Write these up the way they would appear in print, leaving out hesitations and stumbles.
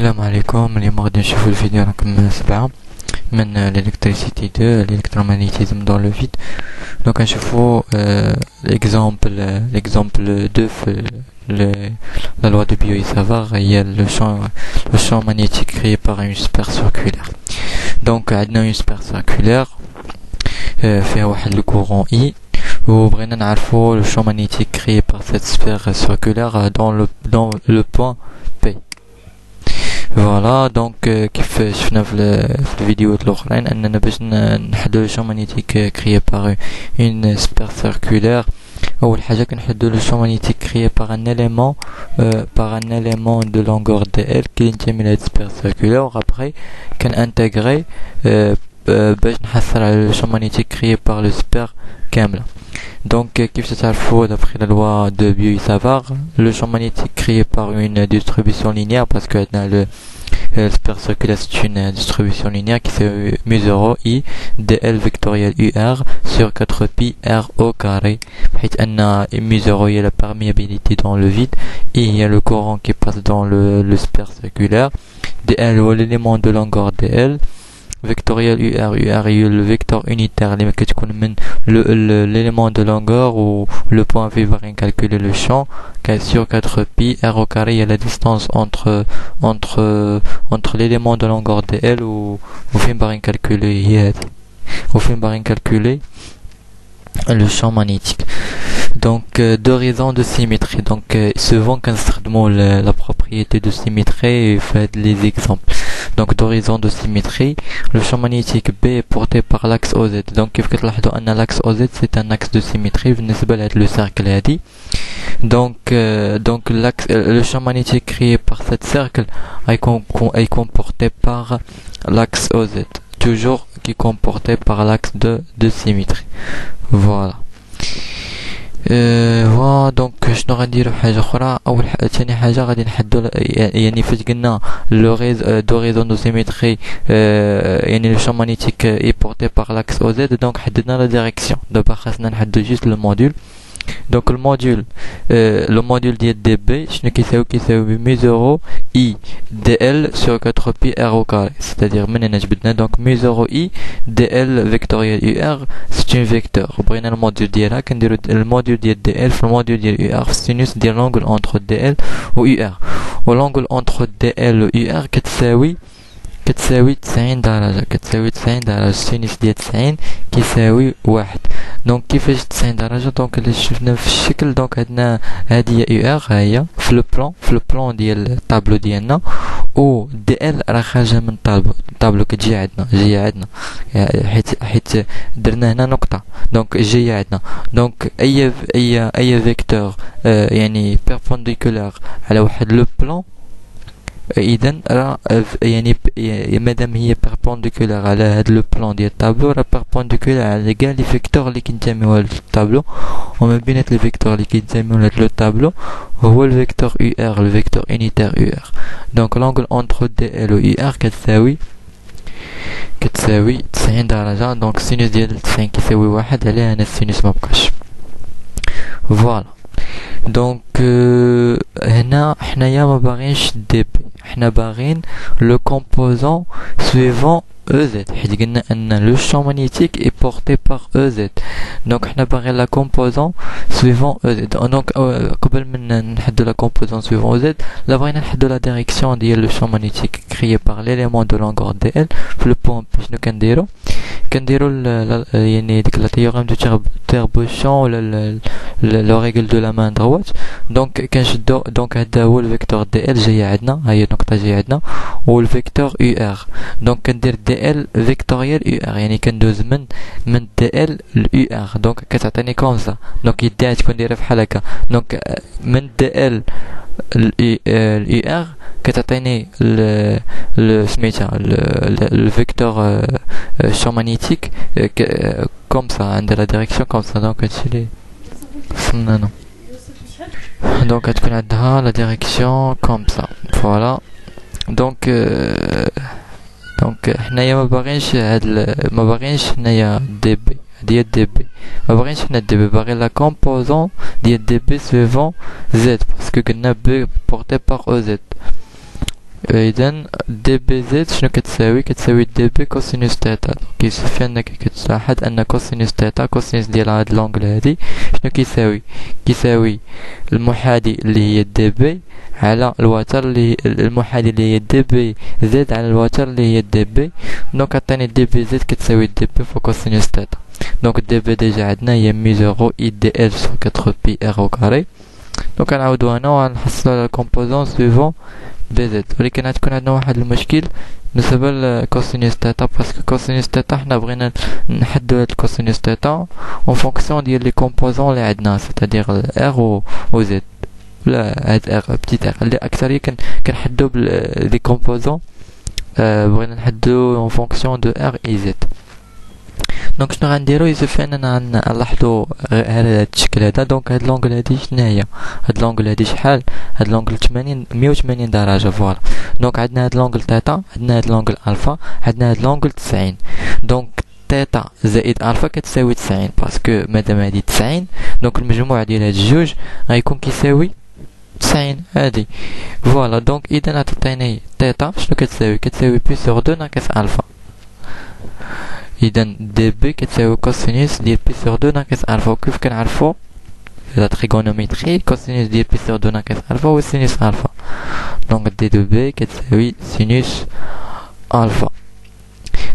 السلام عليكم. اليوم غادي نشوفو الفيديو رقم 7 من l'électricité 2 l'électromagnétisme dans le vide. Donc نشوفو l'exemple 2 في la loi de Biot-Savart. Il y a le champ magnétique créé par une sphère circulaire. Donc عندنا une sphère circulaire فيها واحد le courant I, وبغينا نعرفو le champ magnétique créé par cette sphère circulaire dans le point P. Voilà, donc كيف شفنا في الفيديوهات الاخرين اننا باش نحددو le champ magnétique créé par une sphère circulaire. اول حاجه كنحددو le champ magnétique créé par un élément de longueur dl qui ينتمي لهاد sphère circulaire. Après كنانتيغري باش نحصل على le champ magnétique créé par le sphère كامله. Donc كيف تعرفوا d'après la loi de Biot-Savart, le champ magnétique créé par une distribution linéaire, parce que le sphère circulaire c'est une distribution linéaire qui fait mu0 I dl vectoriel UR sur 4 pi R au carré, حيث أن mu0 هي la perméabilité dans le vide et il y a le courant qui passe dans le sphère circulaire. dl هو l'élément de longueur dl vectoriel UR est le vecteur unitaire اللي كتكون من l'élément de longueur où le point V va rien calculer le champ sur 4 pi R au carré. Il y a la distance entre l'élément de longueur dl où فين باغي calculer هي هادي وفين باغي calculer le champ magnétique. Donc deux raisons de symétrie. Donc souvent كنستخدموا la propriété de symétrie fait les exemples. Donc d'horizon de symétrie, le champ magnétique B est porté par l'axe OZ. Donc كيف كتلاحظوا أن l'axe OZ c'est un axe de symétrie بالنسبة لهاد le cercle هادي. Donc l'axe le champ magnétique créé par cette cercle est comporté par l'axe OZ, toujours qui est comporté par l'axe de symétrie. Voilà. voilà. Donc شنو غنديرو حاجه اخرى. ثاني حاجه غادي نحددو يعني فاش قلنا دو ريزون دو سيميتري يعني لو شون مانيتيك اي بورتي بار لاكس او زد. دونك حددنا لا ديريكسيون. دابا خاصنا نحددو جوست لو موديول. Donc le module dB شنو كيساوي mu0 I dl sur 4 pi R au carré, c'est-à-dire من هنا جبدنا. donc mu0 I dl vectoriel UR c'est un vecteur. بغينا الموديول ديالها كنديرو الموديول ديال dl في الموديول ديال UR في السينوس ديال l'angle entre dl و UR, و l'angle entre dl و UR كتساوي 90 درجة. السينوس ديال 90 كيساوي 1. دونك كيفاش 90 درجة؟ دونك اللي شفنا في الشكل. دونك عندنا هادي هي يو ار، ها هي في البلان ديال الطابلو ديالنا، و دي ال راه خارجة من الطابلو كتجي عندنا حيت درنا هنا نقطة. دونك جاية عندنا. دونك اي فيكتور يعني بيربونديكولار على واحد لو بلان، اذا راه يعني مادام هي بيربونديكولار على هاد لو بلان ديال الطابلو، راه بيربونديكولار على كاع لي فيكتور اللي كينتميو لهاد الطابلو، وما بينات لي فيكتور اللي كينتميو لهاد لو طابلو هو الفيكتور يو ار، الفيكتور يونيتير يو ار. دونك لونغل اونتر دي ال و يو ار كتساوي 90 درجة. دونك السينوس ديال 90 كيساوي 1، عليه هنا السينوس مبقاش. فوالا. دونك هنا حنايا ما باغينش دي بي، حنا باغين لو كومبوزون سويفون EZ، حيت قلنا ان لو champ magnétique est porté par EZ. دونك حنا باغيين لا كومبوزون سويفون EZ. دونك قبل من نحدو لا كومبوزون سويفون EZ، لا بغينا نحدو لا ديريكسيون ديال لو champ magnétique créé par l'élément de longueur dl في لو بوين بي. شنو كنديرو يعني ديك لا تيوريم دو تيربوشون ولا لو ريغل دو لا مان دروات. دونك كنشدو. دونك هذا هو الفيكتور دي ال جاي عندنا، ها هي النقطه جايه عندنا، والفيكتور يو ار. دونك كندير دي ال فيكتوريال يو ار، يعني كندوز من دي ال ليو ار. دونك كتعطيني كونسا. دونك يديها تكون دايره بحال هكا. دونك من دي ال اليو ار كتعطيني سميتها الفيكتور champ magnétique comme ça عند la direction comme ça. donc هادشي لي وصلنا. donc غتكون عندها la direction comme ça. voilà. donc حنايا ما باغينش حنايا دي بي ديال دي بي، ما باغينش حنا دي بي، باغي لا كومبوزون ديال دي بي سويفون زد، باسكو قلنا بي بورتي بار او زد. إذن دي بي زد شنو كتساوي؟ كتساوي دي بي كوسينوس تيتا. كيصفي أنك كتلاحظ أن كوسينوس تيتا كوسينوس ديال هاد لونغل هادي شنو كيساوي؟ كيساوي المحاذي اللي هي دي بي على الوتر اللي المحاذي اللي هي دي بي زد على الوتر اللي هي دي بي. دونك عطاني دي بي زد كتساوي دي بي فوق كوسينوس تيتا. دونك دي بي ديجا عندنا هي مي زيرو اي دي ال سور 4 بي ار او كاري. دونك غنعاودو هنا وغنحصلو على الكومبوزون سويفون بي زد. ولكن غتكون عندنا واحد المشكل بالنسبة لكوسينوس تيتا باسكو كوسينوس تيتا حنا بغينا نحدو هاد الكوسينوس تيتا اون فونكسيون ديال لي كومبوزون اللي عندنا سيتادير ار و زد ولا هاد ار بتيت ار اللي اكثرية كنحدو لي كومبوزون بغينا نحدو اون فونكسيون دو ار اي زد. دونك شنو غنديرو يسوفي اننا نلاحظو هاد الشكل هذا. دونك هاد لونغل هادي شنو هي؟ هاد لونغل هادي شحال؟ هاد لونغل 180 درجة فوالا. دونك عندنا هاد لونغل تيتا، عندنا هاد لونغل الفا، عندنا هاد لونغل 90. دونك تيتا زائد الفا كتساوي 90 باسكو مادام هادي 90 دونك المجموع ديال هاد الجوج غيكون كيساوي 90 هادي فوالا. دونك اذا عطيتيني تيتا شنو كتساوي؟ كتساوي بي سور 2 ناقص الفا. إذا دي بي كتساوي كوسينوس ديال بي سور 2 ناقص الفا. وكيف كنعرفو في لا تريغونوميتري كوسينوس ديال بي سور 2 ناقص الفا هو سينوس الفا. دونك دي دو بي كتساوي سينوس الفا.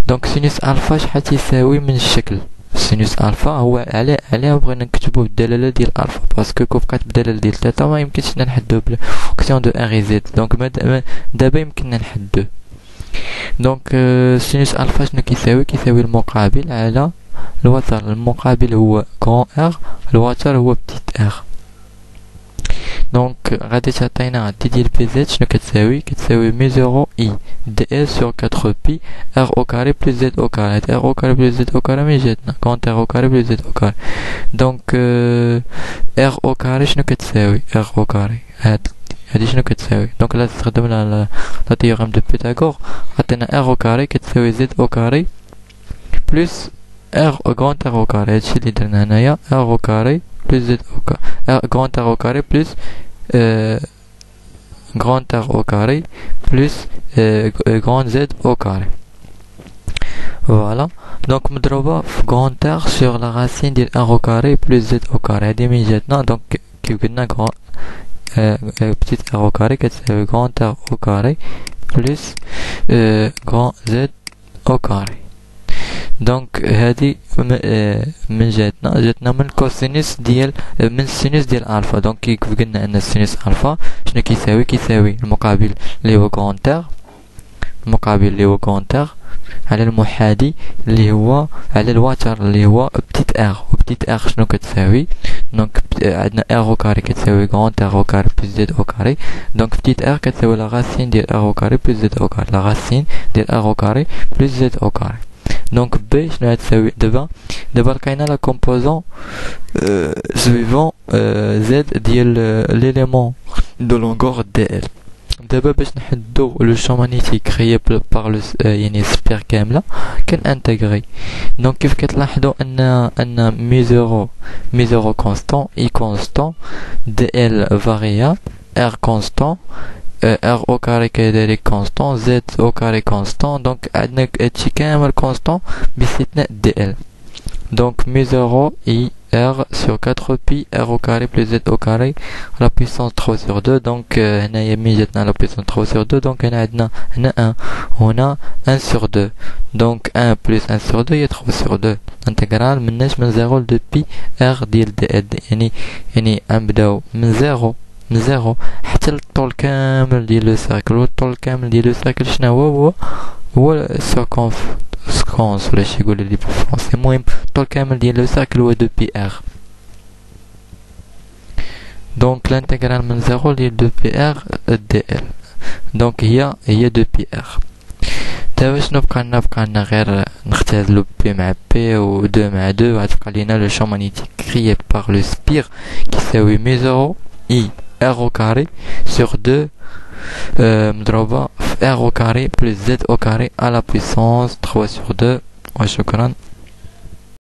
دونك سينوس الفا شحال تيساوي من الشكل؟ سينوس الفا هو عليه بغينا نكتبو بالدلالة ديال الفا باسكو كون بقات بالدلالة ديال تيتا ما يمكنش نحدو بالفونكسيون دو ار زد. دونك دابا يمكننا نحدو. دونك سينوس الفا شنو كيساوي؟ كيساوي المقابل على الوتر. المقابل هو كرون ار، الوتر هو بتيت ار. دونك غادي تعطينا دي ديال بي زد شنو كتساوي؟ كتساوي مي زيرو اي دي ال سور 4 بي ار او كاري بلس زد او كاري. هاد ار او كاري بلس زد او كاري من جاتنا كون ار او كاري بلس زد او كاري. دونك ار او كاري شنو كتساوي؟ ار او كاري هادي شنو كتساوي؟ دونك لا استخدمنا لا تيوريم دو بيتاغور عطينا ار او كاري كتساوي زد او كاري بلس ار غران ار او كاري. هادشي اللي درنا هنايا ار او كاري بلس زد او كاري غران ار او كاري بلس غران ار او كاري بلس غران زد او كاري فوالا. دونك مضروبة في غران ار سور لا راسين ديال ار او كاري بلس زد او كاري. هادي من جاتنا دونك كيف قلنا غران petite r au carré كتساوي grand r au carré plus grand z au carré. دونك هادي من جاتنا من كوسينوس ديال من السينوس ديال الفا. دونك كيف قلنا ان السينوس الفا شنو كيساوي؟ كيساوي المقابل اللي هو grand r، المقابل اللي هو grand r على المحاذي اللي هو على الوتر اللي هو بتيت ار. وبتيت ار شنو كتساوي؟ دونك عندنا ار او كاري كتساوي غران ار او كاري بلس زد او كاري. دونك بتيت ار كتساوي لا راسين ديال ار او كاري بلس زد او كاري، لا راسين ديال ار او كاري بلس زد او كاري. دونك بي شنو غتساوي؟ دابا لقينا لا كومبوزون سويفون زد ديال ليليمون دو لونغور دي ال. دابا باش نحدو لو شون مانيتيك كريي بار لو يعني سبير كامله كنانتيغري. دونك كيف كتلاحظوا ان مي زيرو كونستون اي كونستون دي ال فاريابل ار كونستون ار او كاري كذلك كونستون زد او كاري كونستون. دونك عندنا هادشي كامل كونستون باستثناء دي ال. دونك مي زيرو اي r sur 4 pi r au carré plus z au carré à la puissance 3 sur 2. Donc هنايا مين جاتنا la puissance 3 sur 2 donc هنا عندنا هنا 1 هنا 1 sur 2. donc 1 plus 1 sur 2 هي 3 sur 2 انتغرال مناش من 0 ل 2 بي r ديال دي يعني غنبداو من 0 حتى للطول كامل ديال لو سيركل. والطول كامل ديال لو سيركل شنو هو السيركونفرنس ولا شي يقول لي بالفرنسي. المهم الطول كامل ديال لو سيركل هو 2 بي ار. دونك لانتيغرال من 0 ل 2 بي ار دي ال. دونك هي 2 بي ار. دابا شنو بقى لنا غير نختزلو بي مع بي و 2 مع 2 وغتبقى لينا لو شون مانيتيك كريي بار لو سبير كيساوي مي 0 اي ار او كاري سور 2 مضروبة في r au carré plus z au carré à la puissance 3 sur 2. وشكرا.